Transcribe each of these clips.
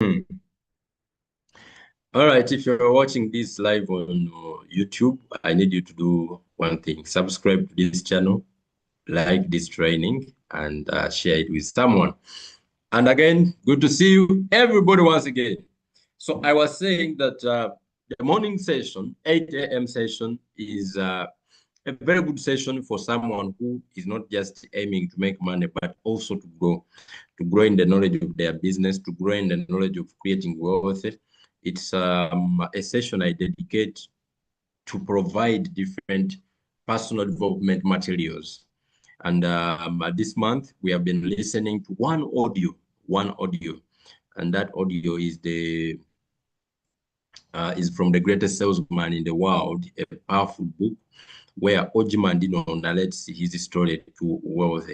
All right, if you're watching this live on YouTube, I need you to do one thing. Subscribe to this channel, like this training, and share it with someone. And again, good to see you, everybody, once again. So I was saying that the morning session, 8 a.m. session, is a very good session for someone who is not just aiming to make money, but also to grow in the knowledge of their business, to grow in the knowledge of creating wealth. It's a session I dedicate to provide different personal development materials. And this month, we have been listening to one audio, and that audio is from the greatest salesman in the world, a powerful book where Ojimandino narrates his story to wealth.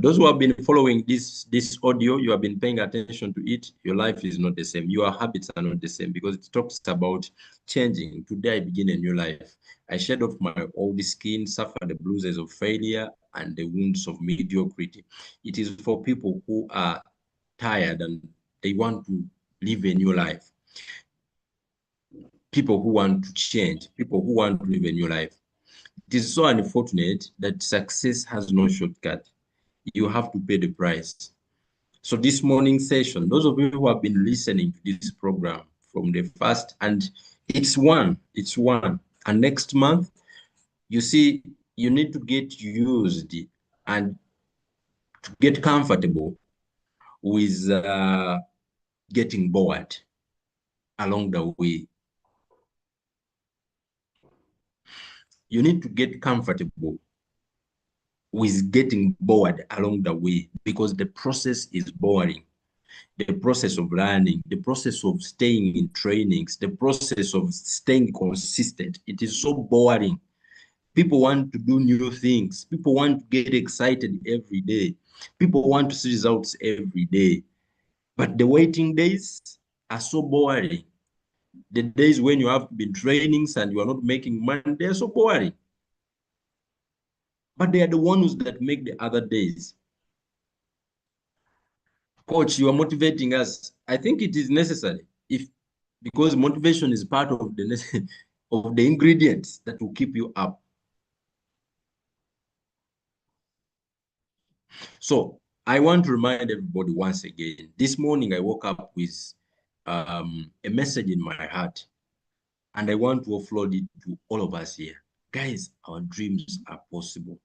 Those who have been following this audio, you have been paying attention to it, your life is not the same. Your habits are not the same because it talks about changing. Today I begin a new life. I shed off my old skin, suffer the bruises of failure and the wounds of mediocrity. It is for people who are tired and they want to live a new life. People who want to change, people who want to live a new life. It is so unfortunate that success has no shortcut. You have to pay the price. So this morning session, those of you who have been listening to this program from the first, and it's one. And next month, you see, you need to get used and to get comfortable with getting bored along the way. You need to get comfortable with getting bored along the way because the process is boring. The process of learning, the process of staying in trainings, the process of staying consistent. It is so boring. People want to do new things. People want to get excited every day. People want to see results every day. But the waiting days are so boring. The days when you have been trainings and you are not making money, they're so boring. But they are the ones that make the other days. Coach, you are motivating us. I think it is necessary because motivation is part of the of the ingredients that will keep you up. So I want to remind everybody once again, this morning I woke up with a message in my heart, and I want to offload it to all of us here. Guys, our dreams are possible.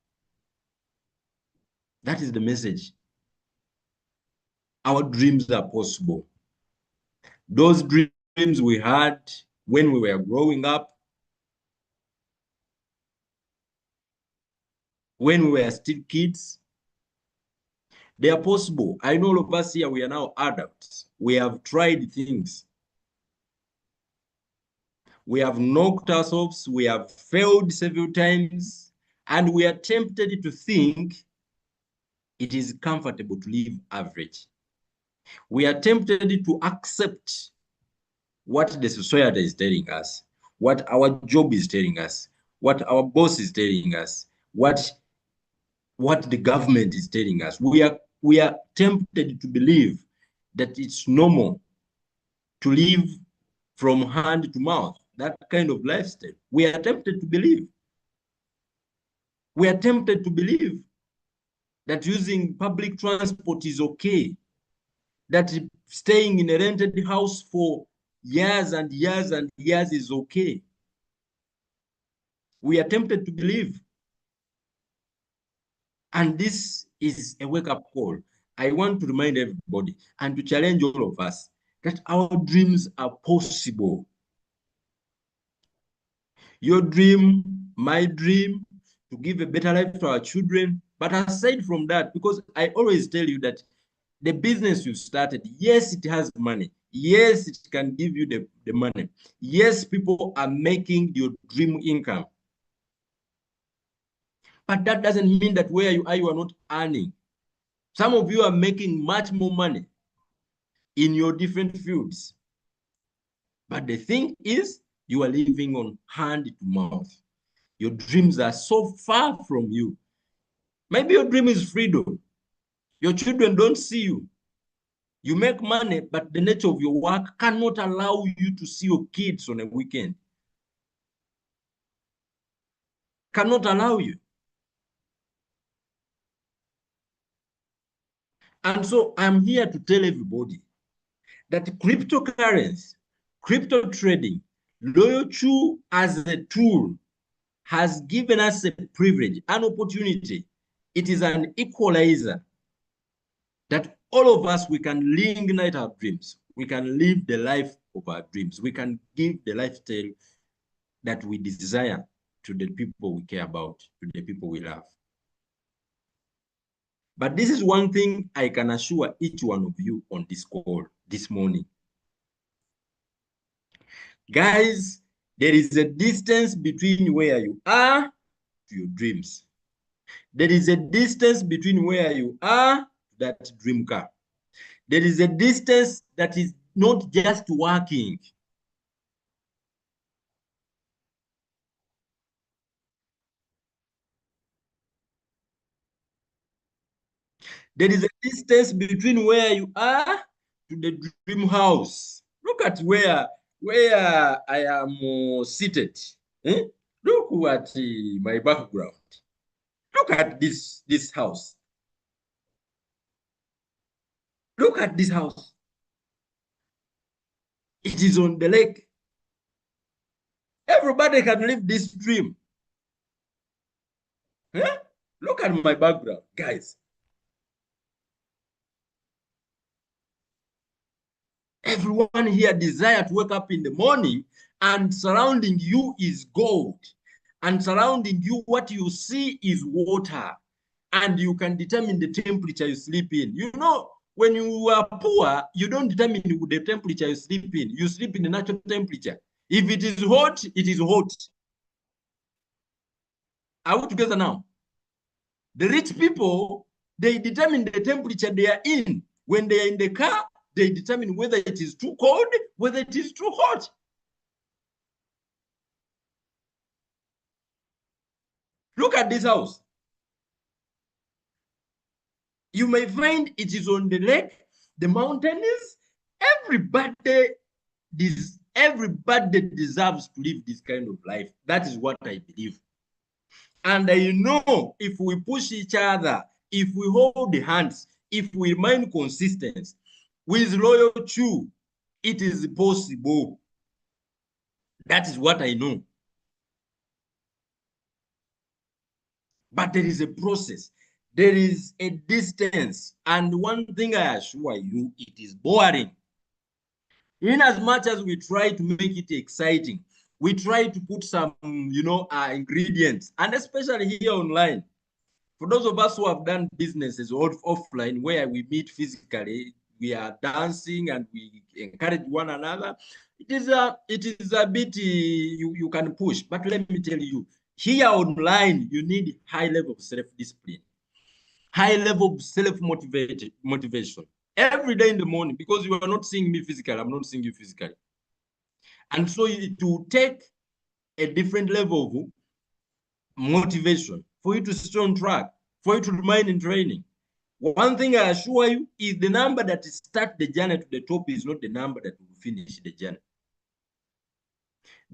That is the message. Our dreams are possible. Those dreams we had when we were growing up, when we were still kids, they are possible. I know all of us here, we are now adults. We have tried things. We have knocked ourselves. We have failed several times. And we are tempted to think it is comfortable to live average. We are tempted to accept what the society is telling us, what our job is telling us, what our boss is telling us, what the government is telling us. We are tempted to believe that it's normal to live from hand to mouth, that kind of lifestyle. We are tempted to believe. We are tempted to believe that using public transport is okay, that staying in a rented house for years and years and years is okay. We are tempted to believe. And this is a wake-up call. I want to remind everybody and to challenge all of us that our dreams are possible. Your dream, my dream, to give a better life to our children. But aside from that, because I always tell you that the business you started, yes, it has money. Yes, it can give you the money. Yes, people are making your dream income. But that doesn't mean that where you are not earning. Some of you are making much more money in your different fields. But the thing is, you are living on hand to mouth. Your dreams are so far from you. Maybe your dream is freedom. Your children don't see you. You make money, but the nature of your work cannot allow you to see your kids on a weekend. Cannot allow you. And so I'm here to tell everybody that cryptocurrency, crypto trading, loyalty as a tool has given us a privilege, an opportunity. It is an equalizer that all of us, we can reignite our dreams. We can live the life of our dreams. We can give the lifestyle that we desire to the people we care about, to the people we love. But this is one thing I can assure each one of you on this call this morning. Guys, there is a distance between where you are to your dreams. There is a distance between where you are to that dream car. There is a distance that is not just working. There is a distance between where you are to the dream house. Look at where I am seated. Eh? Look at my background. Look at this house. Look at this house. It is on the lake. Everybody can live this dream. Eh? Look at my background, guys. Everyone here desire to wake up in the morning and surrounding you is gold. And surrounding you, what you see is water. And you can determine the temperature you sleep in. You know, when you are poor, you don't determine the temperature you sleep in. You sleep in the natural temperature. If it is hot, it is hot. Are we together now? The rich people, they determine the temperature they are in. When they are in the car, they determine whether it is too cold, whether it is too hot. Look at this house. You may find it is on the lake, the mountains. Everybody deserves to live this kind of life. That is what I believe. And I know if we push each other, if we hold the hands, if we remain consistent with loyalty, it is possible. That is what I know. But there is a process. There is a distance. And one thing I assure you, it is boring. In as much as we try to make it exciting, we try to put some, ingredients, and especially here online. For those of us who have done businesses offline where we meet physically, we are dancing and we encourage one another. It is a bit you can push, but let me tell you, here online you need high level of self-discipline, high level of motivation every day in the morning, because you are not seeing me physically, I'm not seeing you physically, and so it will take a different level of motivation for you to stay on track, for you to remain in training. One thing I assure you is the number that start the journey to the top is not the number that will finish the journey.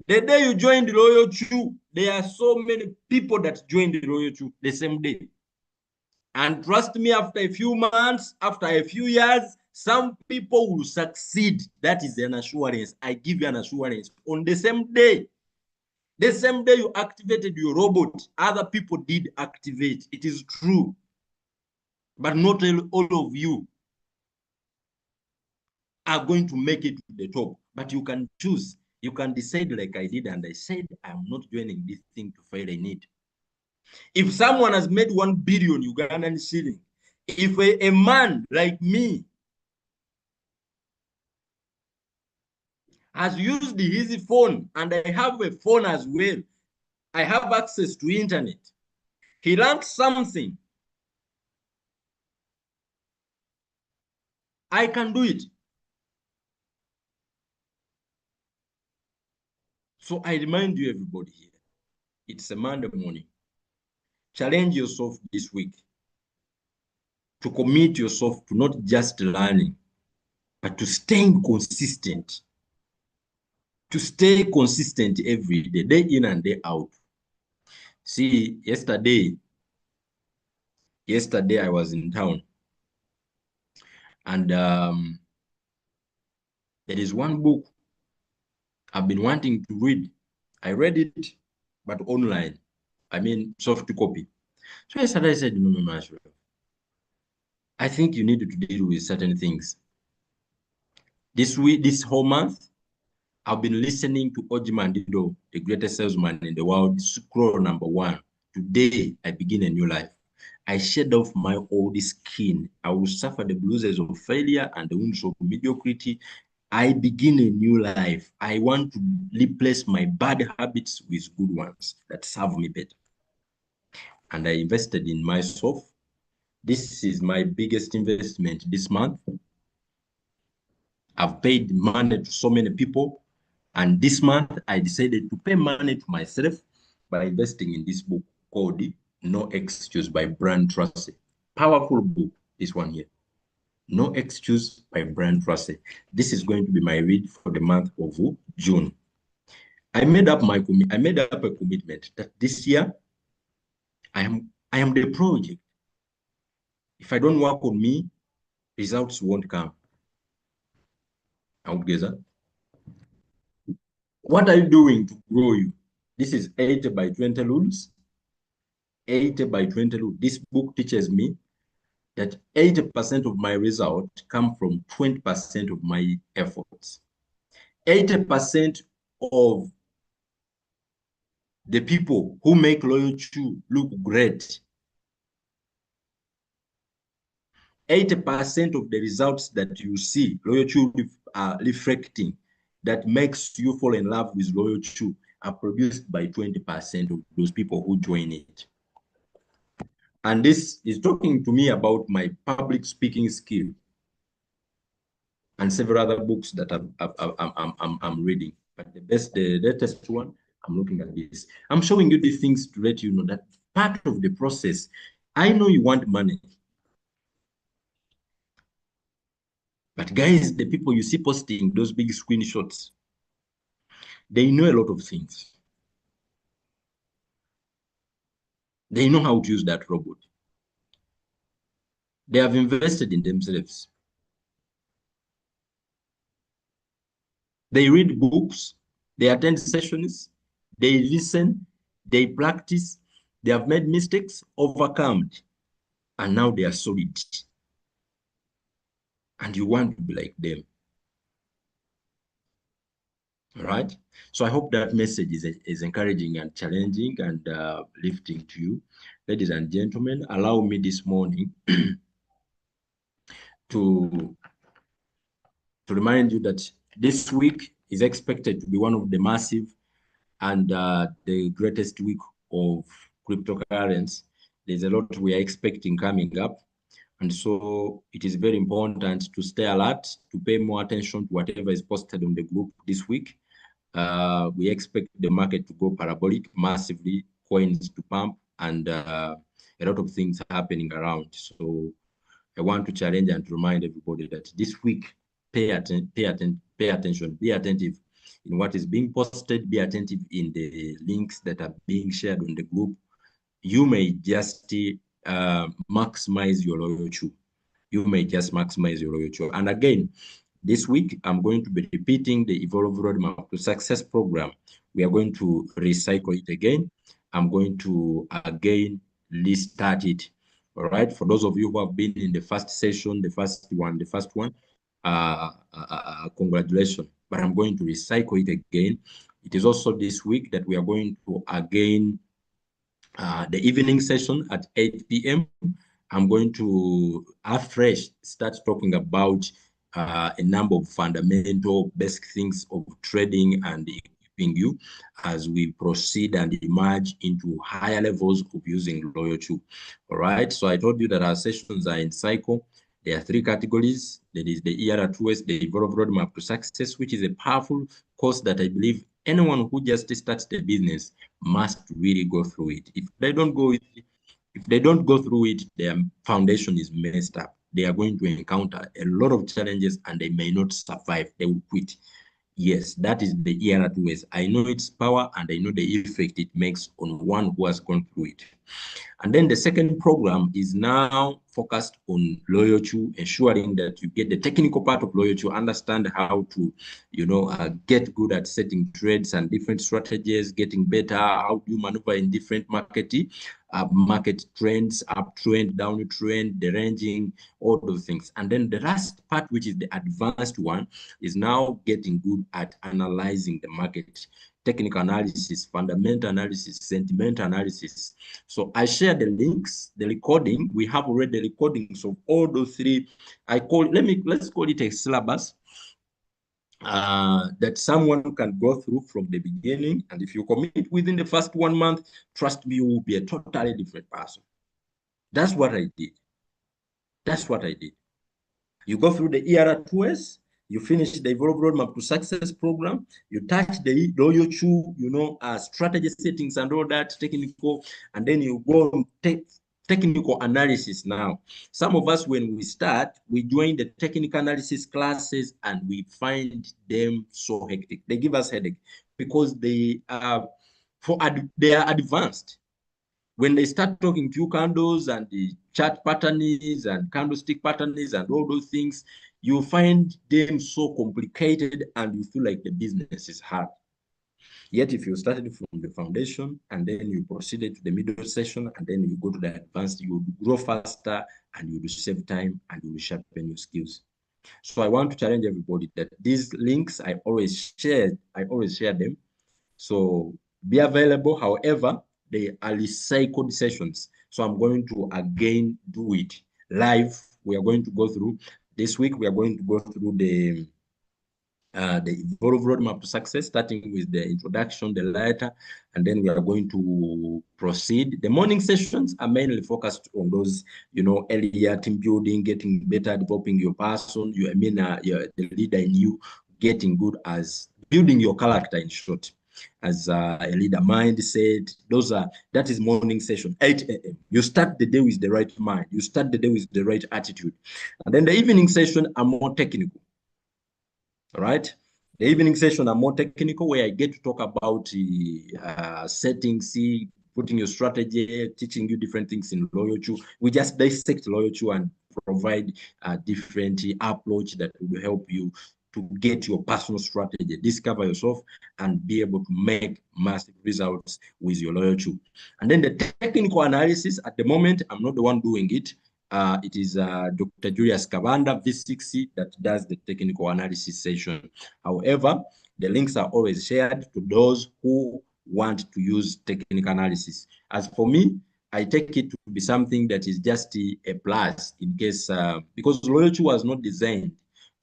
The day you join the Royal Chew, there are so many people that join the Royal Chew the same day. And trust me, after a few months, after a few years, some people will succeed. That is an assurance. I give you an assurance. On the same day, you activated your robot, other people did activate. It is true. But not all of you are going to make it to the top. But you can choose. You can decide like I did, and I said, I'm not joining this thing to fail in it. If someone has made 1 billion Ugandan shilling, if a man like me has used his phone, and I have a phone as well, I have access to internet, he learned something, I can do it. So I remind you, everybody here, it's a Monday morning. Challenge yourself this week to commit yourself to not just learning, but to staying consistent, to stay consistent every day, day in and day out. See, yesterday I was in town, and there is one book I've been wanting to read. I read it, but online. I mean, soft copy. So yesterday I said, no, no, no, Ashraf, I think you need to deal with certain things. This week, this whole month, I've been listening to Oji Mandido, the greatest salesman in the world, scroll number one. Today, I begin a new life. I shed off my old skin. I will suffer the bruises of failure and the wounds of mediocrity. I begin a new life. I want to replace my bad habits with good ones that serve me better. And I invested in myself. This is my biggest investment this month. I've paid money to so many people. And this month, I decided to pay money to myself by investing in this book called No Excuse by Brian Tracy. Powerful book, this one here. No Excuse by Brian Tracy. This is going to be my read for the month of June. I made up a commitment that this year I am the project. If I don't work on me, results won't come. What are you doing to grow you? This is 80 by 20 rules. 80 by 20 rule. This book teaches me that 80% of my result come from 20% of my efforts. 80% of the people who make Loyal Chew look great. 80% of the results that you see Loyal Chew reflecting that makes you fall in love with Loyal Chew are produced by 20% of those people who join it. And this is talking to me about my public speaking skill and several other books that I'm reading. But the latest one, I'm looking at this. I'm showing you these things to let you know that part of the process, I know you want money. But guys, the people you see posting those big screenshots, they know a lot of things. They know how to use that robot. They have invested in themselves. They read books, they attend sessions, they listen, they practice, they have made mistakes, overcome, and now they are solid. And you want to be like them. All right. So I hope that message is encouraging and challenging and lifting to you. Ladies and gentlemen, allow me this morning to remind you that this week is expected to be one of the massive and the greatest week of cryptocurrency. There's a lot we are expecting coming up. And so it is very important to stay alert, to pay more attention to whatever is posted on the group this week. We expect the market to go parabolic massively, coins to pump, and a lot of things happening around. So I want to challenge and remind everybody that this week, pay attention, be attentive in what is being posted, be attentive in the links that are being shared on the group. You may just maximize your loyalty. You may just maximize your loyalty. And again, this week, I'm going to be repeating the Evolve Roadmap to Success program. We are going to recycle it again. I'm going to again restart it. All right. For those of you who have been in the first session, the first one, congratulations. But I'm going to recycle it again. It is also this week that we are going to again the evening session at 8 p.m. I'm going to afresh start talking about a number of fundamental basic things of trading and equipping you as we proceed and emerge into higher levels of using loyalty. All right. So I told you that our sessions are in cycle. There are three categories. There is the ER2S, the Evolve Roadmap to Success, which is a powerful course that I believe anyone who just starts the business must really go through it. If they don't go through it, their foundation is messed up. they are going to encounter a lot of challenges and they may not survive. They will quit. Yes, that is the ER2S. I know its power and I know the effect it makes on one who has gone through it. And then the second program is now focused on loyalty, ensuring that you get the technical part of loyalty, understand how to, get good at setting trades and different strategies, getting better, how do you maneuver in different market trends, uptrend, downtrend, the ranging, all those things. And then the last part, which is the advanced one, is now getting good at analyzing the market, technical analysis, fundamental analysis, sentiment analysis. So I share the links, the recording. We have already the recordings of all those three. Let's call it a syllabus that someone can go through from the beginning. And if you commit within the first 1 month, trust me, you will be a totally different person. That's what I did. That's what I did. You go through the ER2S, you finish the Evolve Roadmap to Success program, you touch the loyalty, strategy settings and all that technical, and then you go on technical analysis now. Some of us, when we start, we join the technical analysis classes and we find them so hectic. They give us headache because they are advanced. When they start talking Q candles and the chart patterns and candlestick patterns and all those things, you find them so complicated and you feel like the business is hard. Yet if you started from the foundation and then you proceeded to the middle session and then you go to the advanced, you will grow faster and you will save time and you will sharpen your skills. So I want to challenge everybody that these links I always share them. So be available. However, they are recycled sessions. So I'm going to again do it live. We are going to go through this week. We are going to go through the Evolve Roadmap to Success, starting with the introduction, the letter, and then we are going to proceed. The morning sessions are mainly focused on those, earlier team building, getting better, developing your person, you're the leader in you, getting good as building your character in short. As a leader mindset, that is morning session, 8 a.m. You start the day with the right mind. You start the day with the right attitude. And then the evening session are more technical. All right. The evening session are more technical, where I get to talk about settings, putting your strategy, teaching you different things in loyalty. We just dissect loyalty and provide a different approach that will help you to get your personal strategy, discover yourself, and be able to make massive results with your loyalty. And then the technical analysis, at the moment, I'm not the one doing it. It is Dr. Julius Kabanda, V60, that does the technical analysis session. However, the links are always shared to those who want to use technical analysis. As for me, I take it to be something that is just a plus in case, because loyalty was not designed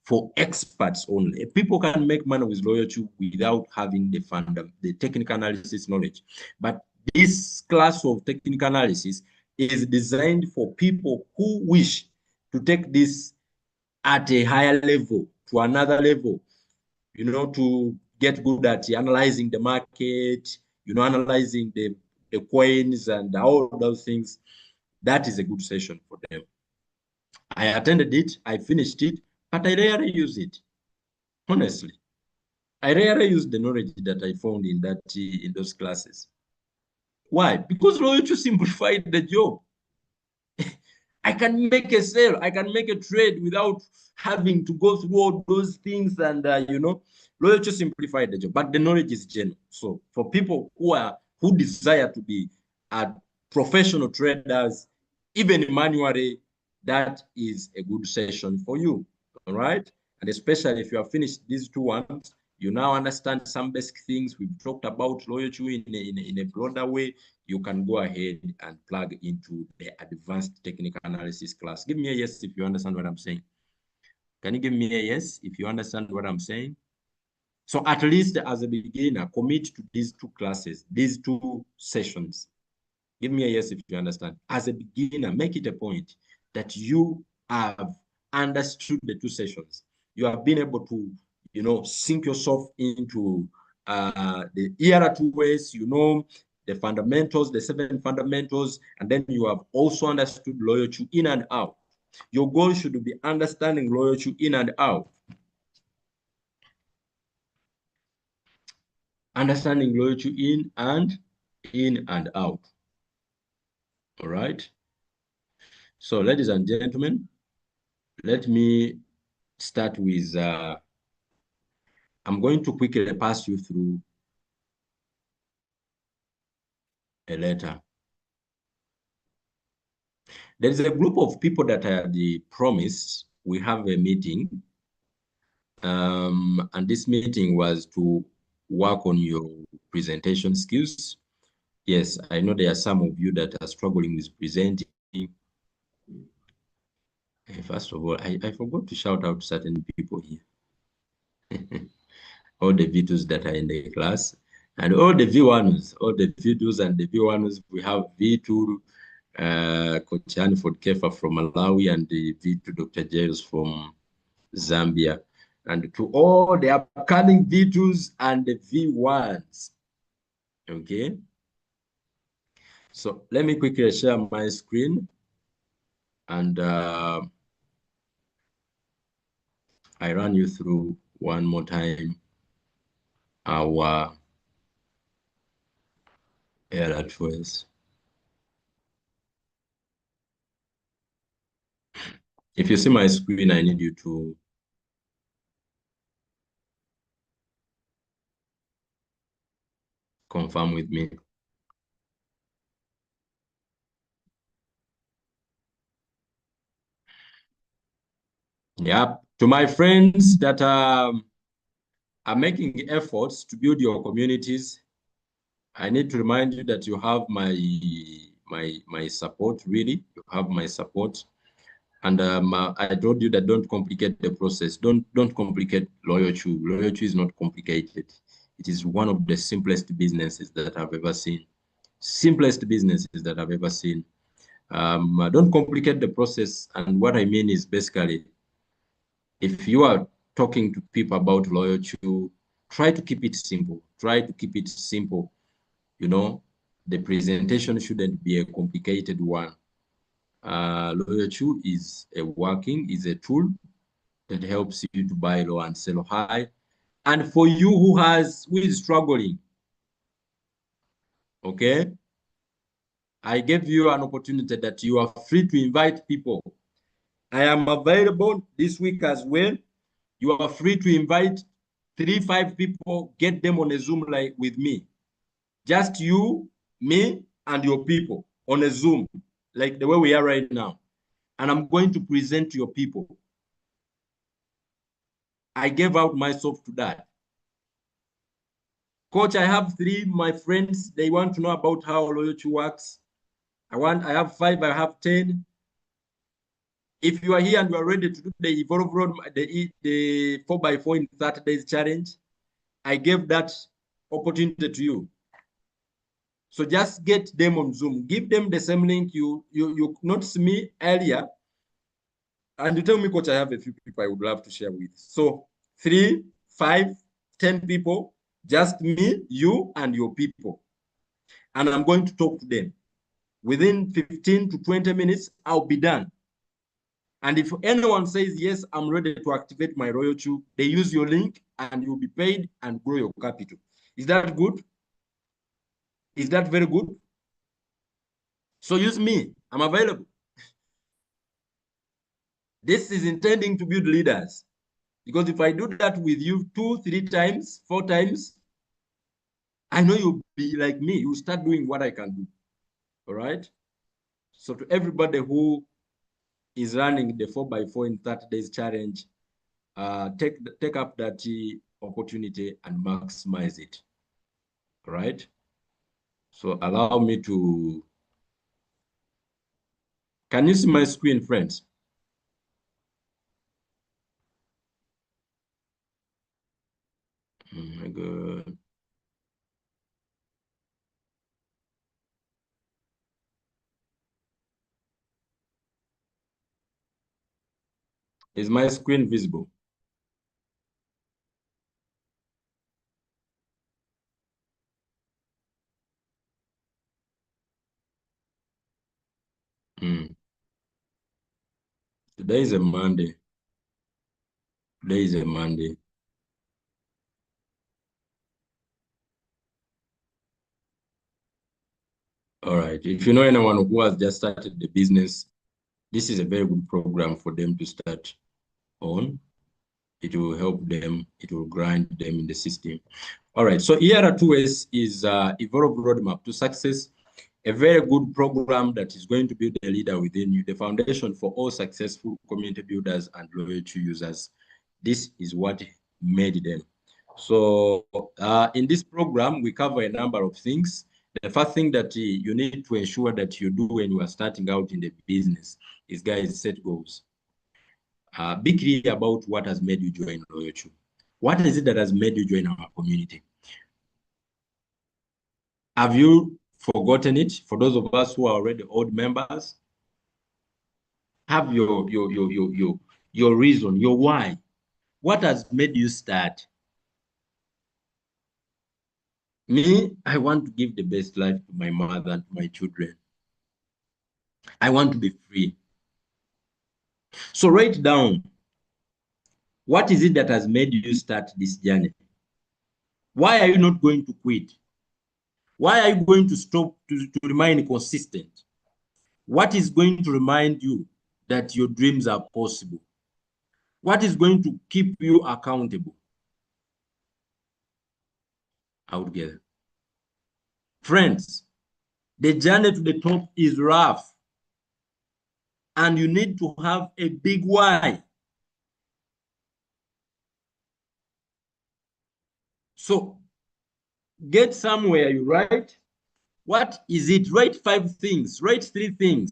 for experts only. People can make money with loyalty without having the technical analysis knowledge. But this class of technical analysis is designed for people who wish to take this at a higher level, to another level, to get good at analyzing the market, analyzing the coins and all those things. That is a good session for them. I attended it, I finished it, but I rarely use it. Honestly, I rarely use the knowledge that I found in those classes. Why? Because loyalty simplified the job. I can make a sale, I can make a trade without having to go through all those things, and loyalty simplified the job. But the knowledge is genuine. So for people who desire to be professional traders, even manually, that is a good session for you. All right. And especially if you have finished these two ones, you now understand some basic things. We've talked about loyalty in a broader way. You can go ahead and plug into the advanced technical analysis class. Give me a yes if you understand what I'm saying. Can you give me a yes if you understand what I'm saying? So at least as a beginner, commit to these two classes, these two sessions. Give me a yes if you understand. As a beginner, make it a point that you have understood the two sessions. You have been able to, sink yourself into the ER2S, the fundamentals, the 7 fundamentals, and then you have also understood loyalty in and out. Your goal should be understanding loyalty in and out. Understanding loyalty in and out. All right. So, ladies and gentlemen, let me start with I'm going to quickly pass you through a letter. There is a group of people that I had promised we have a meeting. And this meeting was to work on your presentation skills. Yes, I know there are some of you that are struggling with presenting. First of all, I forgot to shout out certain people here. All the V2s that are in the class, and all the V1s, all the V2s and the V1s. We have V2 Coach Hanford Kefa from Malawi and the V2 Dr. James from Zambia. And to all the upcoming V2s and the V1s. Okay. So let me quickly share my screen and I run you through one more time our error trace. If you see my screen, I need you to confirm with me. Yep. To my friends that are making efforts to build your communities, I need to remind you that you have my support. Really, you have my support. And I told you that don't complicate the process. Don't complicate loyalty. Loyalty is not complicated. It is one of the simplest businesses that I've ever seen. Simplest businesses that I've ever seen. Don't complicate the process. And what I mean is basically, if you are talking to people about loyalty, try to keep it simple. Try to keep it simple. You know, the presentation shouldn't be a complicated one. Loyalty is a tool that helps you to buy low and sell high. And for you who is struggling, okay, I gave you an opportunity that you are free to invite people. I am available this week as well. You are free to invite 3, 5 people, get them on a Zoom like with me. Just you, me, and your people on a Zoom, like the way we are right now. And I'm going to present to your people. I gave out myself to that. Coach, I have 3, my friends, they want to know about how loyalty works. I have 5, I have 10. If you are here and you are ready to do the Evolve Road, the 4x4 in 30 days challenge, I gave that opportunity to you. So just get them on Zoom. Give them the same link you noticed me earlier. And you tell me, Coach, I have a few people I would love to share with. So 3, 5, 10 people, just me, you, and your people. And I'm going to talk to them. Within 15 to 20 minutes, I'll be done. And if anyone says, yes, I'm ready to activate my royalty, they use your link and you'll be paid and grow your capital. Is that good? Is that very good? So use me. I'm available. This is intending to build leaders. Because if I do that with you 2, 3 times, 4 times, I know you'll be like me. You'll start doing what I can do. All right? So to everybody who is running the 4x4 in 30 days challenge, take up that opportunity and maximize it. All right? So allow me to, can you see my screen, friends? Oh my God. Is my screen visible? Mm. Today is a Monday. Today is a Monday. All right. If you know anyone who has just started the business, this is a very good program for them to start on. It will help them. It will grind them in the system. All right. So ERR2S is Evolve Roadmap to Success, a very good program that is going to build a leader within you, the foundation for all successful community builders and loyalty users. This is what made them. So in this program, we cover a number of things. The first thing that you need to ensure that you do when you are starting out in the business is, guys, set goals. Be clear about what has made you join Loyalty. What is it that has made you join our community? Have you forgotten it? For those of us who are already old members, have your reason, your why. What has made you start? Me, I want to give the best life to my mother and my children. I want to be free. So write down, what is it that has made you start this journey? Why are you not going to quit? Why are you going to stop to remain consistent? What is going to remind you that your dreams are possible? What is going to keep you accountable? Out together. Friends, the journey to the top is rough, and you need to have a big why. So get somewhere you write. What is it? Write 5 things. Write 3 things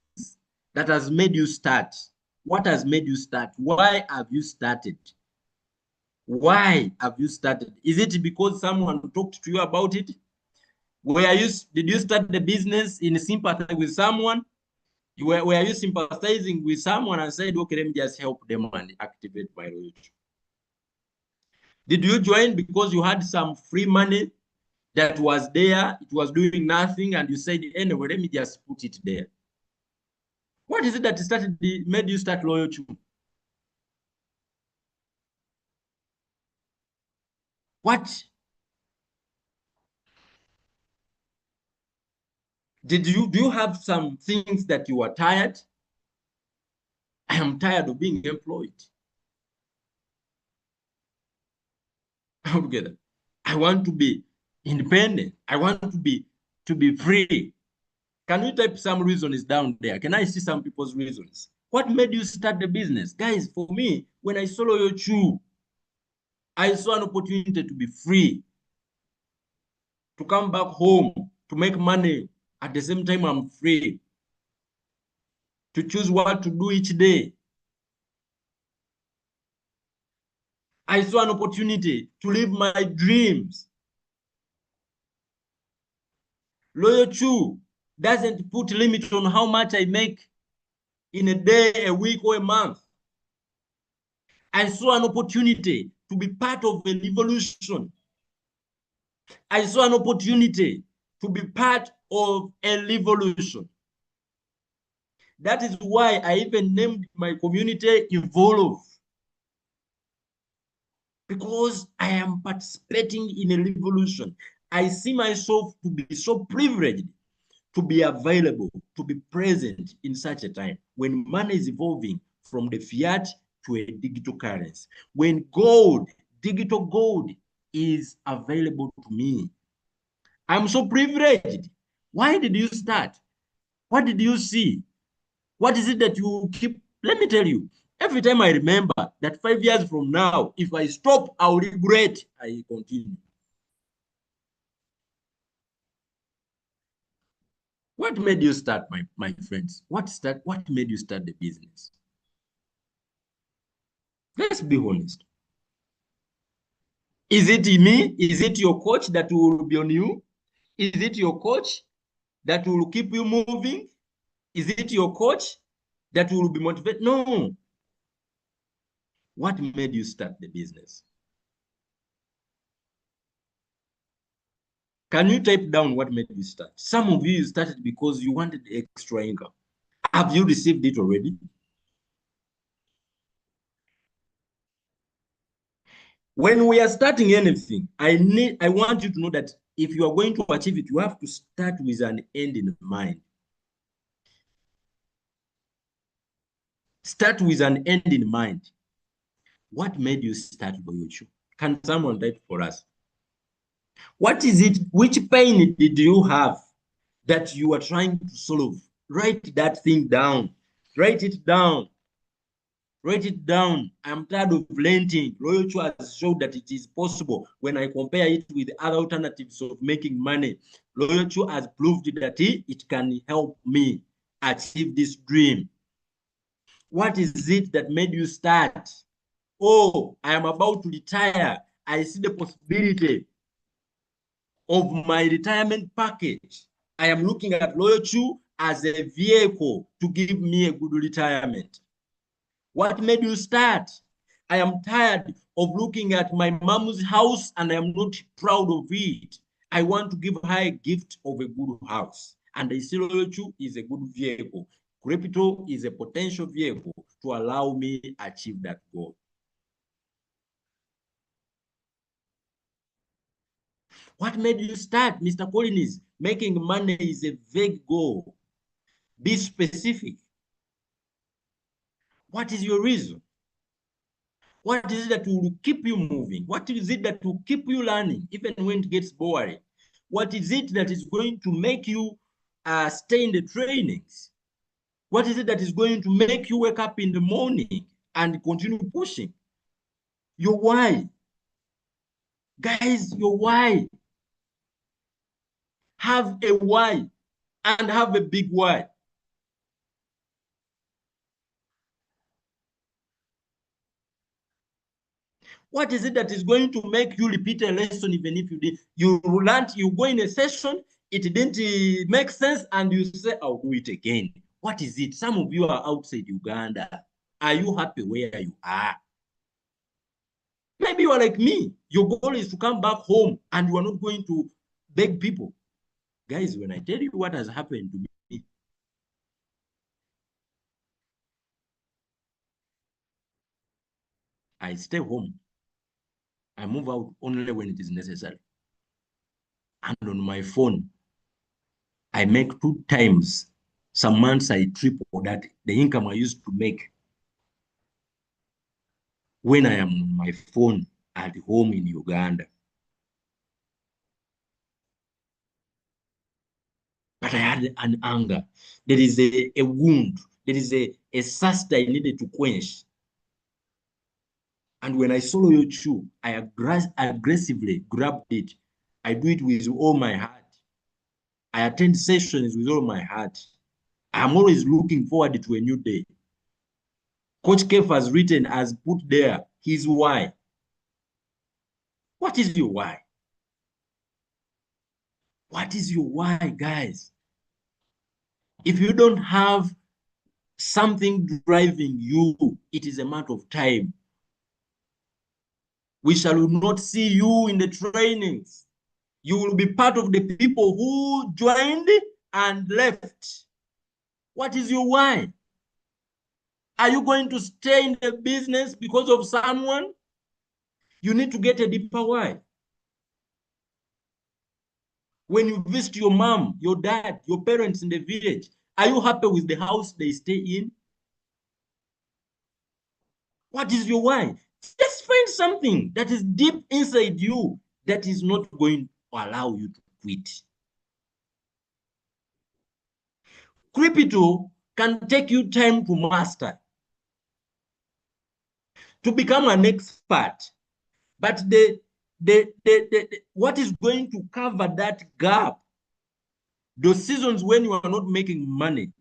that has made you start. What has made you start? Why have you started? Why have you started? Is it because someone talked to you about it? Did you start the business in sympathy with someone? Were you sympathizing with someone and said, okay, let me just help them and activate my loyalty? Did you join because you had some free money that was there, it was doing nothing, and you said, anyway, let me just put it there? What is it that made you start loyalty? What? Do you have some things that you are tired? I am tired of being employed. Together. I want to be independent. I want to be free. Can you type some reasons down there? Can I see some people's reasons? What made you start the business? Guys, for me, when I saw Loyalty, I saw an opportunity to be free, to come back home, to make money. At the same time, I'm free to choose what to do each day. I saw an opportunity to live my dreams. Loyalty doesn't put limit on how much I make in a day, a week, or a month. I saw an opportunity to be part of a revolution. I saw an opportunity to be part of a revolution. That is why I even named my community Evolve. Because I am participating in a revolution. I see myself to be so privileged to be available, to be present in such a time when money is evolving from the fiat to a digital currency. When gold, digital gold, is available to me. I'm so privileged. Why did you start? What did you see? What is it that you keep? Let me tell you, every time I remember that 5 years from now, if I stop, I'll regret. I continue. What made you start, my friends? What made you start the business? Let's be honest. Is it me? Is it your coach that will be on you? Is it your coach that will keep you moving? Is it your coach that will be motivated? No. What made you start the business? Can you type down what made you start? Some of you started because you wanted extra income. Have you received it already? When we are starting anything, I want you to know that if you are going to achieve it, you have to start with an end in mind. Start with an end in mind. What made you start Boyocho? Can someone write for us? What is it? Which pain did you have that you are trying to solve? Write that thing down. Write it down. Write it down. I'm tired of renting. Royal has showed that it is possible when I compare it with other alternatives of making money. Royal has proved that it can help me achieve this dream. What is it that made you start? Oh, I am about to retire. I see the possibility of my retirement package. I am looking at Loyalty as a vehicle to give me a good retirement. What made you start? I am tired of looking at my mom's house and I am not proud of it. I want to give her a gift of a good house. And I see Loyalty is a good vehicle. Crypto is a potential vehicle to allow me achieve that goal. What made you start, Mr. Collins? Making money is a vague goal. Be specific. What is your reason? What is it that will keep you moving? What is it that will keep you learning, even when it gets boring? What is it that is going to make you stay in the trainings? What is it that is going to make you wake up in the morning and continue pushing? Your why. Guys, your why. Have a why and have a big why. What is it that is going to make you repeat a lesson even if you learned, you go in a session, it didn't make sense, and you say, I'll do it again. What is it? Some of you are outside Uganda. Are you happy where you are? Maybe you are like me. Your goal is to come back home and you are not going to beg people. Guys, when I tell you what has happened to me, I stay home. I move out only when it is necessary. And on my phone, I make 2 times. Some months I triple that the income I used to make when I am on my phone at home in Uganda. But I had an anger. There is a wound. There is a thirst I needed to quench. And when I saw your shoe, I aggressively grabbed it. I do it with all my heart. I attend sessions with all my heart. I'm always looking forward to a new day. Coach Kef has written, has put there his why. What is your why? What is your why, guys? If you don't have something driving you, it is a matter of time. We shall not see you in the trainings. You will be part of the people who joined and left. What is your why? Are you going to stay in the business because of someone? You need to get a deeper why. When you visit your mom, your dad, your parents in the village, are you happy with the house they stay in? What is your why? Just find something that is deep inside you that is not going to allow you to quit. Crypto can take you time to master, to become an expert. But what is going to cover that gap? Those seasons when you are not making money,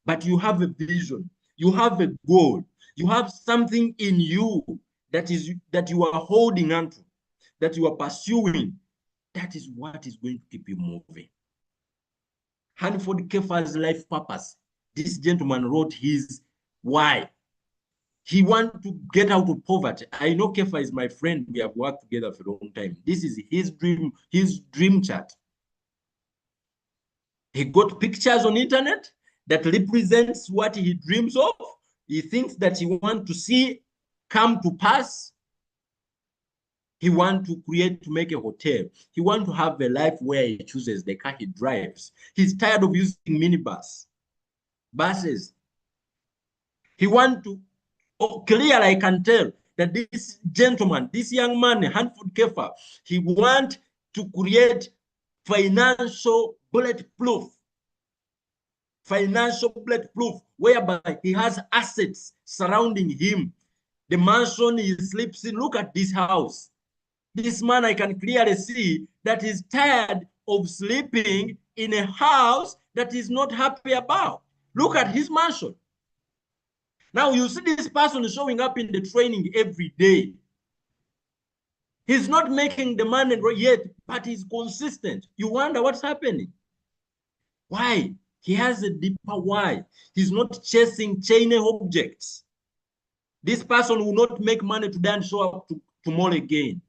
but you have a vision, you have a goal, you have something in you that you are holding on to, that you are pursuing. That is what is going to keep you moving. Hanford Kefa's life purpose. This gentleman wrote his why. He wants to get out of poverty. I know Kefa is my friend. We have worked together for a long time. This is his dream chart. He got pictures on internet that represents what he dreams of. He thinks that he wants to see come to pass. He wants to create, to make a hotel. He wants to have a life where he chooses the car he drives. He's tired of using minibus, buses. He wants to, oh, clearly I can tell that this gentleman, this young man, Hanford Kefa, he wants to create financial bulletproof, whereby he has assets surrounding him. The mansion he sleeps in, look at this house. This man, I can clearly see that he's tired of sleeping in a house that he's not happy about. Look at his mansion. Now you see this person showing up in the training every day. He's not making the money yet, but he's consistent. You wonder what's happening. Why? He has a deeper why. He's not chasing shiny objects. This person will not make money today and show up tomorrow again.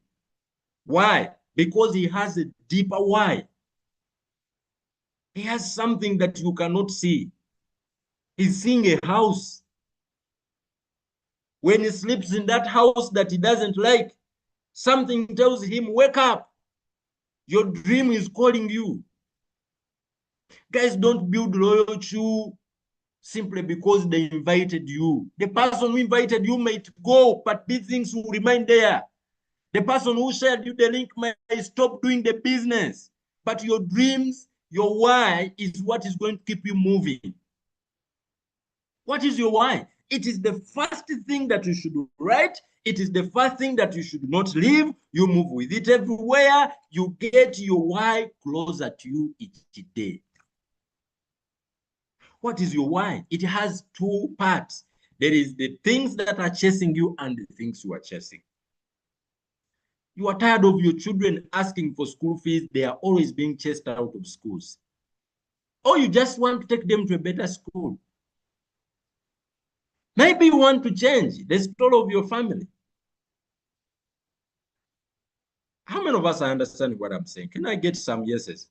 Why? Because he has a deeper why. He has something that you cannot see. He's seeing a house. When he sleeps in that house that he doesn't like, something tells him, wake up. Your dream is calling you. Guys, don't build loyalty simply because they invited you. The person who invited you might go, but these things will remain there. The person who shared you the link might stop doing the business. But your dreams, your why is what is going to keep you moving. What is your why? It is the first thing that you should write. It is the first thing that you should not leave. You move with it everywhere. You get your why closer to you each day. What is your why? It has two parts. There is the things that are chasing you and the things you are chasing. You are tired of your children asking for school fees. They are always being chased out of schools. Or you just want to take them to a better school. Maybe you want to change the story of your family. How many of us are understanding what I'm saying? Can I get some yeses?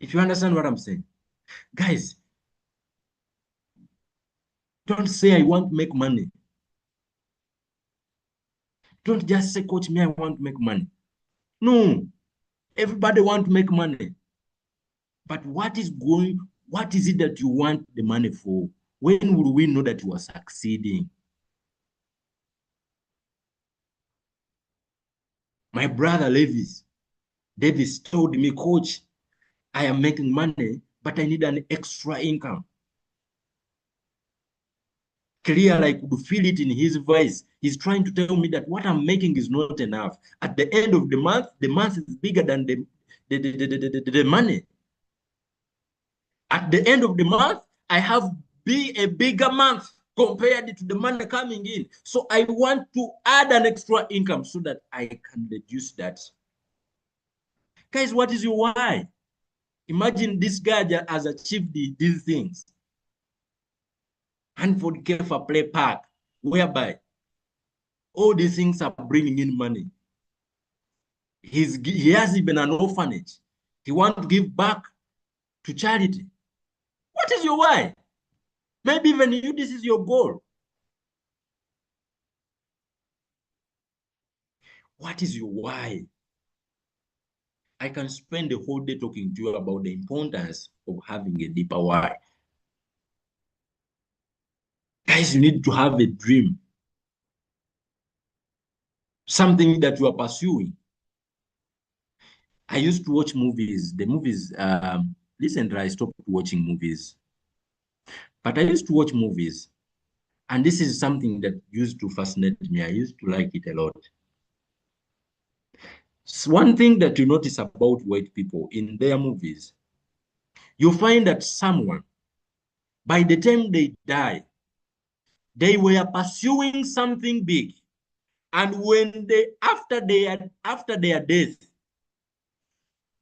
If you understand what I'm saying. Guys, don't say I want to make money. Don't just say, coach me, I want to make money. No, everybody want to make money. But what is it that you want the money for? When will we know that you are succeeding? My brother Davis told me, coach, I am making money, but I need an extra income. Clear, I could feel it in his voice. He's trying to tell me that what I'm making is not enough. At the end of the month is bigger than the money. At the end of the month, I have a bigger month compared to the money coming in. So I want to add an extra income so that I can reduce that. Guys, what is your why? Imagine this guy has achieved these things. Hanford Kefa Play Park, whereby all these things are bringing in money. He has even an orphanage. He wants to give back to charity. What is your why? Maybe even you, this is your goal. What is your why? I can spend the whole day talking to you about the importance of having a deeper why. Guys, you need to have a dream. Something that you are pursuing. I used to watch movies. The movies, recently I stopped watching movies. But I used to watch movies. And this is something that used to fascinate me. I used to like it a lot. So one thing that you notice about white people in their movies, you find that someone, by the time they die, they were pursuing something big. And when after their death,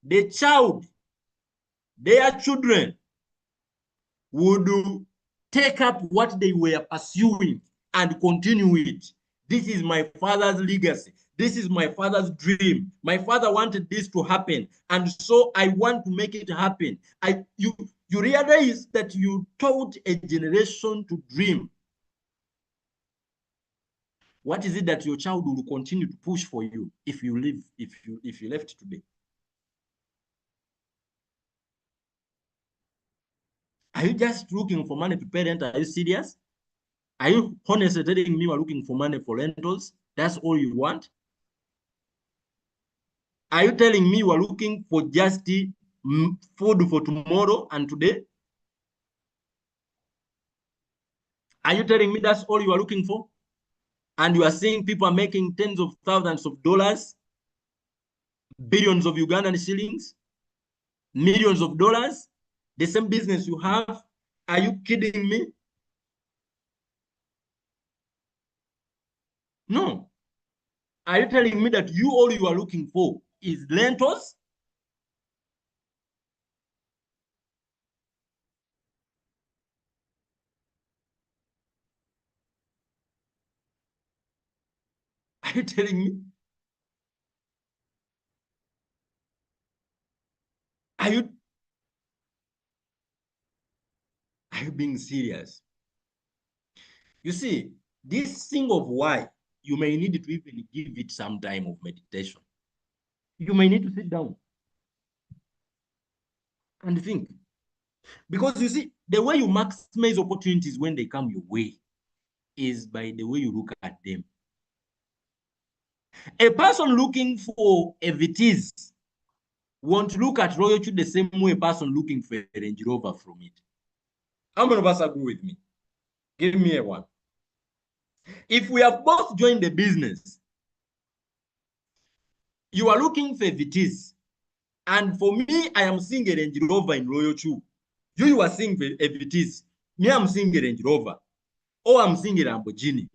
the child, their children would take up what they were pursuing and continue it. This is my father's legacy. This is my father's dream. My father wanted this to happen, and so I want to make it happen. You realize that you taught a generation to dream. What is it that your child will continue to push for you if you leave, if you left today? Are you just looking for money to pay rent? Are you serious? Are you honestly telling me you are looking for money for rentals? That's all you want? Are you telling me you are looking for just food for tomorrow and today? Are you telling me that's all you are looking for? And you are seeing people are making tens of thousands of dollars, billions of Ugandan shillings, millions of dollars, the same business you have? Are you kidding me? No. Are you telling me that all you are looking for is lentils? Are you telling me? Are you are you being serious? You see, this thing of why, you may need to even give it some time of meditation. You may need to sit down and think. Because you see, the way you maximize opportunities when they come your way is by the way you look at them. A person looking for a Vitis won't look at royalty the same way a person looking for a Range Rover from it. How many of us agree with me? Give me a one. If we have both joined the business, you are looking for a Vitis, and for me, I am seeing a Range Rover in Royal Chu. You are seeing a Vitis. Me, I'm seeing a Range Rover. Or I'm seeing a Lamborghini.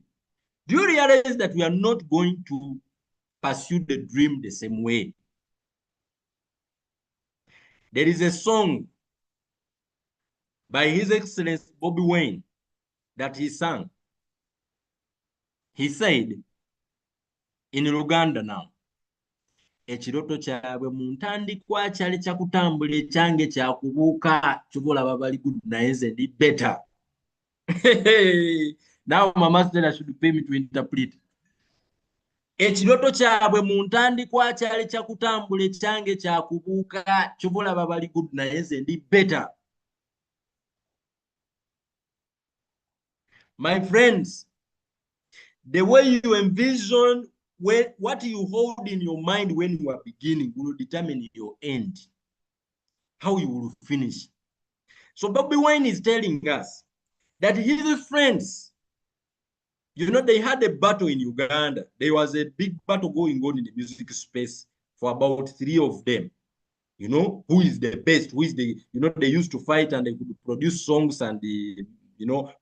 Do you realize that we are not going to pursue the dream the same way? There is a song by His Excellency Bobby Wayne that he sang. He said, in Uganda now, ekiroto kyabwe mu ntandikwa kyali kyakutambula ekyange kyakubuuka kyobulaba bali good naye nze ndi better. Now my master should pay me to interpret. Ekiroto kyabwe mu ntandikwa kyali kyakutambula ekyange kyakubuuka kyobulaba bali good naye nze ndi better. My friends, the way you envision what you hold in your mind when you are beginning will determine your end, how you will finish. So Bobby Wine is telling us that his friends, they had a battle in Uganda. There was a big battle going on in the music space for about 3 of them. Who is the best, who is they used to fight and they could produce songs and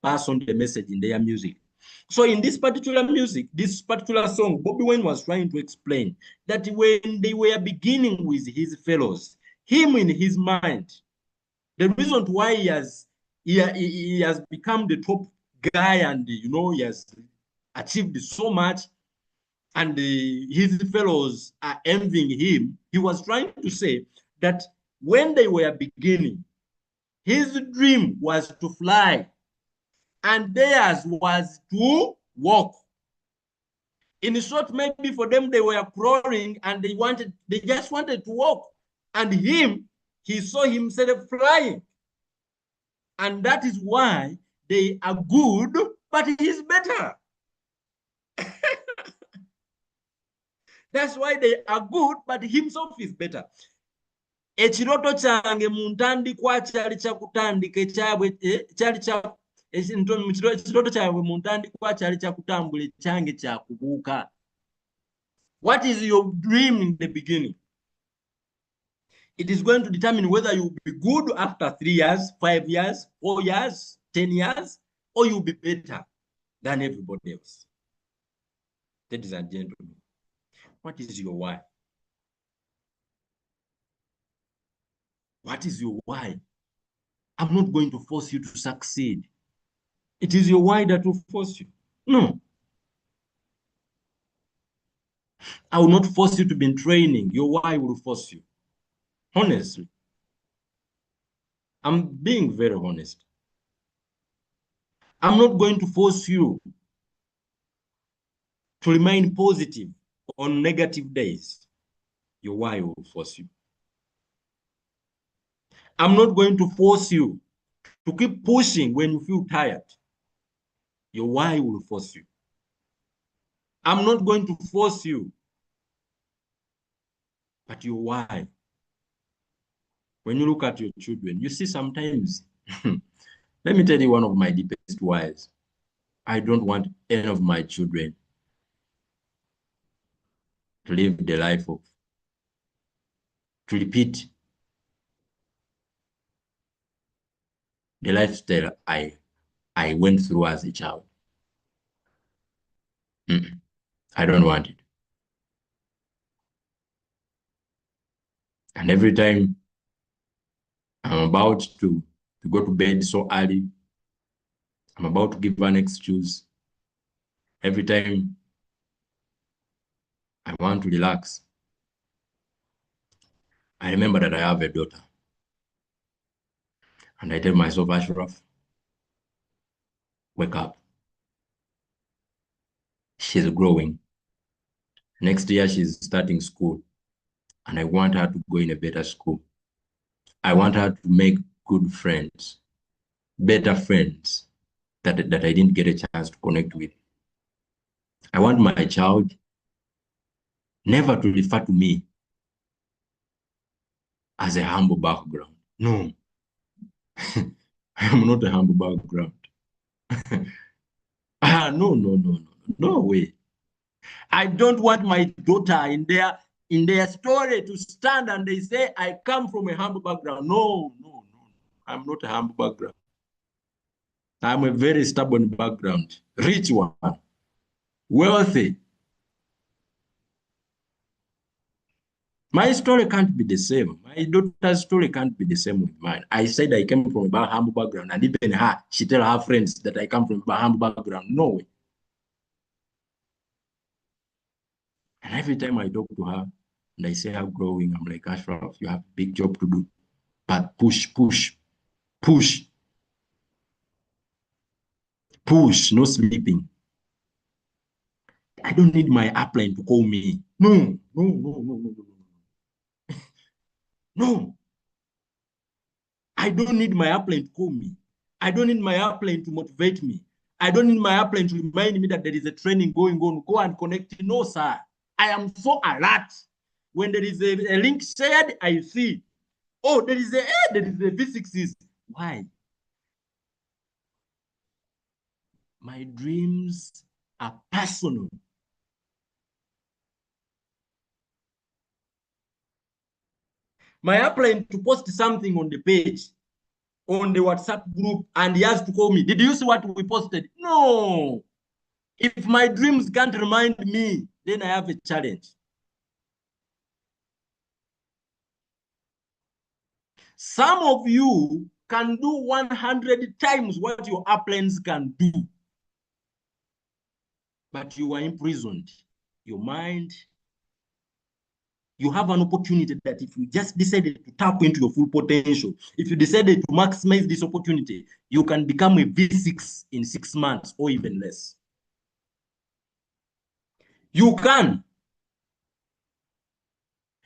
pass on the message in their music. So in this particular music, this particular song, Bobby Wine was trying to explain that when they were beginning with his fellows, him in his mind, the reason why he has become the top guy and he has achieved so much and his fellows are envying him, he was trying to say that when they were beginning, his dream was to fly and theirs was to walk. In short, maybe for them they were crawling and they just wanted to walk. And he saw himself flying. And that is why they are good, but he's better. That's why they are good, but himself is better. Ekiroto kyange mu ntandikwa kyali kyakutandika ekyabwe kyali kya ekiroto kyabwe mu ntandikwa kyali kyakutambula ekyange kyakubuuka. What is your dream in the beginning? It is going to determine whether you'll be good after 3 years, 5 years, 4 years, 10 years, or you'll be better than everybody else. Ladies and gentlemen, what is your why? What is your why? I'm not going to force you to succeed. It is your why that will force you. No. I will not force you to be in training. Your why will force you. Honestly. I'm being very honest. I'm not going to force you to remain positive on negative days, your why will force you. I'm not going to force you to keep pushing when you feel tired. Your why will force you. I'm not going to force you, but your why. When you look at your children, you see sometimes, let me tell you one of my deepest whys. I don't want any of my children to live the life of, to repeat the lifestyle I went through as a child. I don't want it. And every time I'm about to go to bed so early, I'm about to give an excuse. Every time I want to relax, I remember that I have a daughter. And I tell myself, Ashraf, wake up. She's growing. Next year, she's starting school. And I want her to go in a better school. I want her to make good friends, better friends that I didn't get a chance to connect with. I want my child never to refer to me as a humble background. No, I am not a humble background. No, no, no, no, no way. I don't want my daughter in their story to stand and they say, I come from a humble background. No, no, no. I'm not a humble background. I'm a very stubborn background, rich one, wealthy. My story can't be the same. My daughter's story can't be the same with mine. I said I came from a humble background, and even her, she tell her friends that I come from a humble background. No way. And every time I talk to her and I see her growing, I'm like, Ashraf, you have a big job to do. But push, push, push, push, no sleeping. I don't need my upline to call me. No, no, no, no, no, no, no. No. I don't need my upline to call me. I don't need my upline to motivate me. I don't need my upline to remind me that there is a training going on. Go and connect. No, sir. I am so alert. When there is a link shared, I see. Oh, there is a V6. Why? My dreams are personal. My upline to post something on the page, on the WhatsApp group, and he has to call me. Did you see what we posted? No. If my dreams can't remind me, then I have a challenge. Some of you can do 100 times what your uplines can do, but you are imprisoned. Your mind, you have an opportunity that if you just decided to tap into your full potential, if you decided to maximize this opportunity, you can become a V6 in 6 months or even less. You can.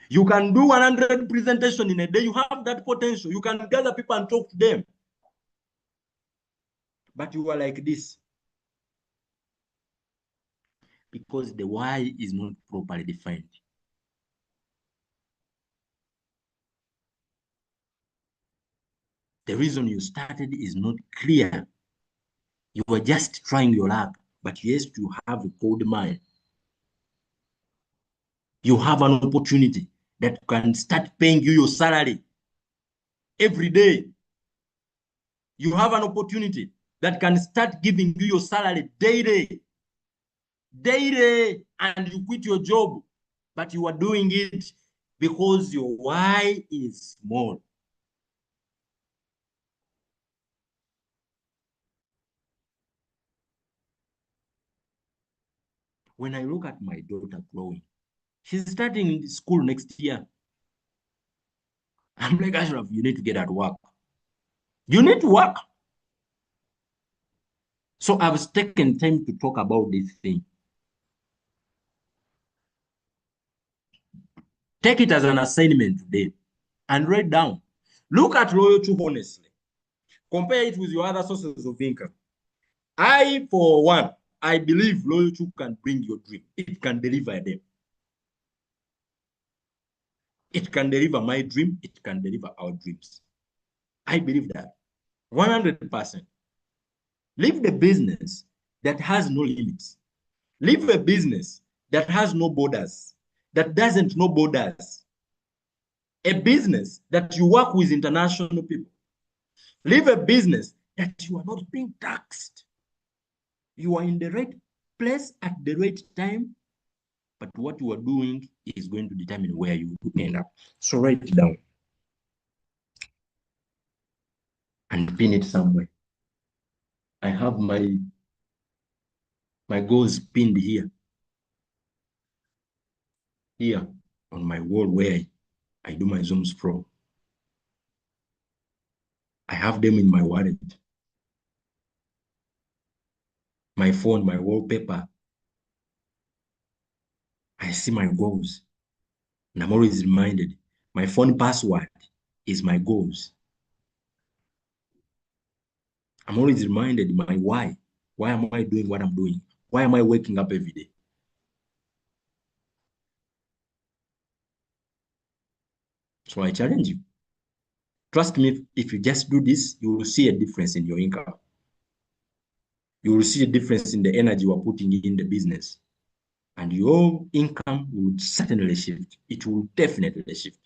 You can do 100 presentation in a day. You have that potential. You can gather people and talk to them. But you are like this. Because the why is not properly defined. The reason you started is not clear. You were just trying your luck, but yes, you have a cold mind. You have an opportunity that can start paying you your salary every day. You have an opportunity that can start giving you your salary daily, and you quit your job, but you are doing it because your why is small. When I look at my daughter growing, she's starting school next year. I'm like, Ashraf, you need to get at work. You need to work. So I've taken time to talk about this thing. Take it as an assignment today and write down. Look at loyalty honestly. Compare it with your other sources of income. I, for one, I believe loyalty can bring your dream. It can deliver them. It can deliver my dream. It can deliver our dreams. I believe that 100%. Live the business that has no limits. Live a business that has no borders, that doesn't know borders. A business that you work with international people. Live a business that you are not being taxed. You are in the right place at the right time, but what you are doing is going to determine where you end up. So write it down and pin it somewhere. I have my goals pinned here on my wall where I do my Zooms from. I have them in my wallet, my phone, my wallpaper. I see my goals, and I'm always reminded my phone password is my goals. I'm always reminded my why. Why am I doing what I'm doing? Why am I waking up every day? So I challenge you. Trust me, if you just do this, you will see a difference in your income. You will see a difference in the energy you are putting in the business. And your income will certainly shift. It will definitely shift.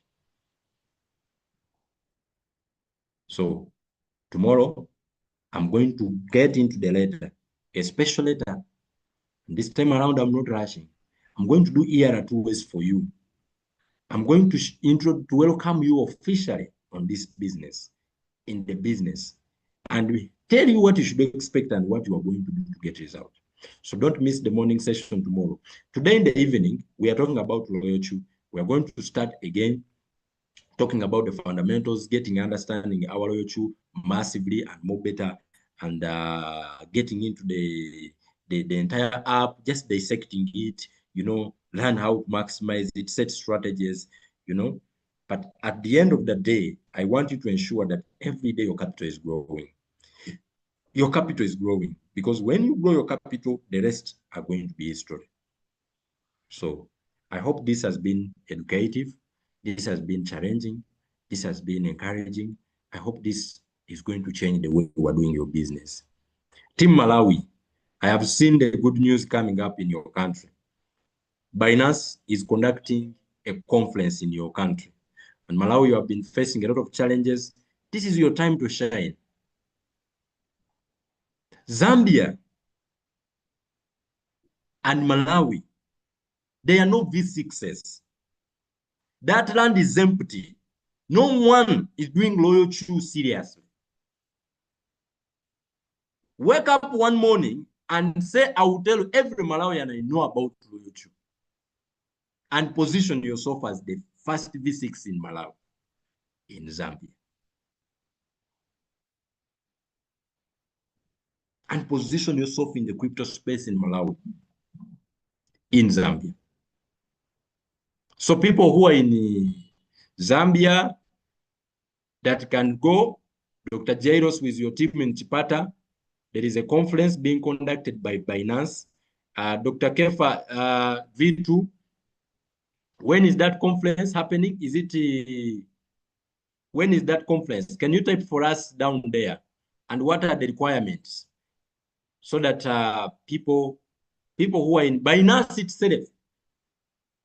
So tomorrow, I'm going to get into the letter, a special letter. This time around, I'm not rushing. I'm going to do ERA 2 ways for you. I'm going to welcome you officially on this business, in the business, and tell you what you should expect and what you are going to do to get results. So don't miss the morning session tomorrow. Today in the evening, we are talking about loyalty. We are going to start again talking about the fundamentals, getting understanding our loyalty massively and more better, and getting into the entire app, just dissecting it, learn how to maximize it, set strategies, But at the end of the day, I want you to ensure that every day your capital is growing. Your capital is growing because when you grow your capital, the rest are going to be history. So I hope this has been educative. This has been challenging. This has been encouraging. I hope this is going to change the way you are doing your business. Team Malawi, I have seen the good news coming up in your country. Basiness is conducting a conference in your country. And Malawi, you have been facing a lot of challenges. This is your time to shine. Zambia and Malawi, they are no V6s. That land is empty. No one is doing loyalty seriously. Wake up one morning and say, I will tell every Malawian I know about loyalty. And position yourself as the first V6 in Malawi, in Zambia. And position yourself in the crypto space in Malawi, in Zambia. So people who are in Zambia that can go, Dr. Jairos with your team in Chipata, there is a conference being conducted by Binance. Dr. Kefa, V2, when is that conference happening? When is that conference? Can you type for us down there? And what are the requirements? So that people who are in Binance itself,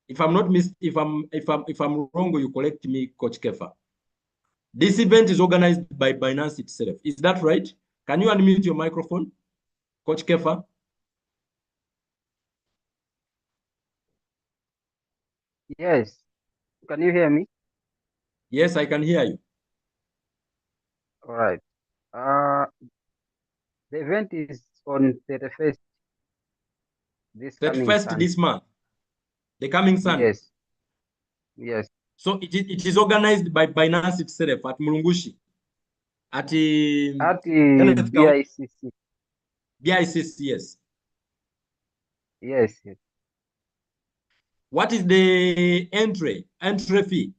if I'm not if I'm wrong, you correct me, Coach Kefa. This event is organized by Binance itself. Is that right? Can you unmute your microphone, Coach Kefa? Yes. Can you hear me? Yes, I can hear you. All right. The event is on 31st this coming 31st Sunday. this month, the coming Sunday. Yes. Yes. So it is organized by Binance itself at Mulungushi, at Kenneth County, BICC. BICC, yes. Yes. Yes. What is the entry fee?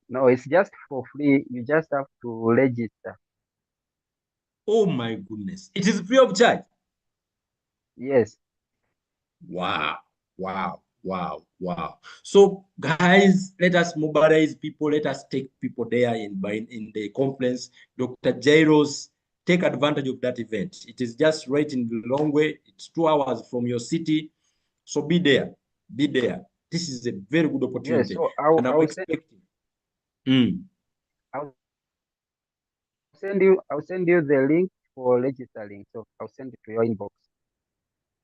No, it's just for free. You just have to register. Oh my goodness. It is free of charge. Yes. Wow, wow, wow, wow. So, guys, let us mobilize people. Let us take people there in the conference. Dr. Jairos, take advantage of that event. It is just right in the long way. It's 2 hours from your city. So be there. Be there. This is a very good Yes. opportunity. So And I'm expecting. Mm. I'll I'll send you the link for registering. So I'll send it to your inbox.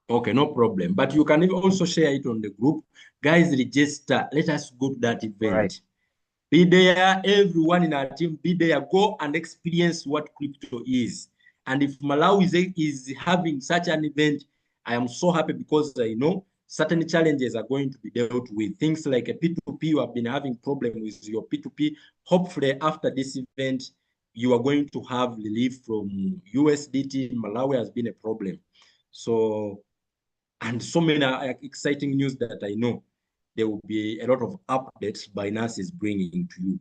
Okay, no problem. But you can also share it on the group. Guys, register. Let us go to that All right. event. Be there, everyone in our team, be there, go and experience what crypto is. And if Malawi is having such an event, I am so happy because I know certain challenges are going to be dealt with. Things like a P2P, you have been having problem with your P2P. Hopefully after this event, you are going to have relief from USDT. Malawi has been a problem. So, and so many exciting news that I know there will be a lot of updates Binance is bringing to you.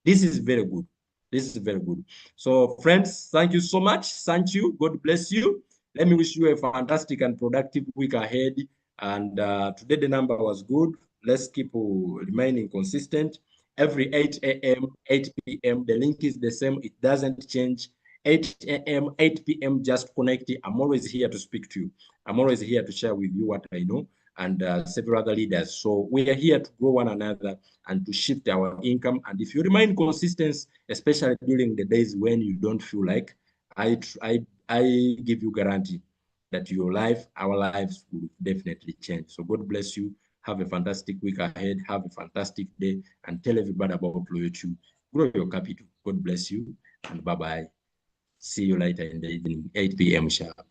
This is very good. This is very good. So, friends, thank you so much. Thank you. God bless you. Let me wish you a fantastic and productive week ahead. And today the number was good. Let's keep remaining consistent. Every 8 a.m., 8 p.m., the link is the same. It doesn't change. 8 a.m., 8 p.m., just connect. I'm always here to speak to you. I'm always here to share with you what I know and several other leaders. So we are here to grow one another and to shift our income. And if you remain consistent, especially during the days when you don't feel like, I give you guarantee that your life, our lives will definitely change. So God bless you. Have a fantastic week ahead. Have a fantastic day and tell everybody about loyalty. Grow your capital. God bless you and bye-bye. See you later in the evening, 8 p.m. sharp.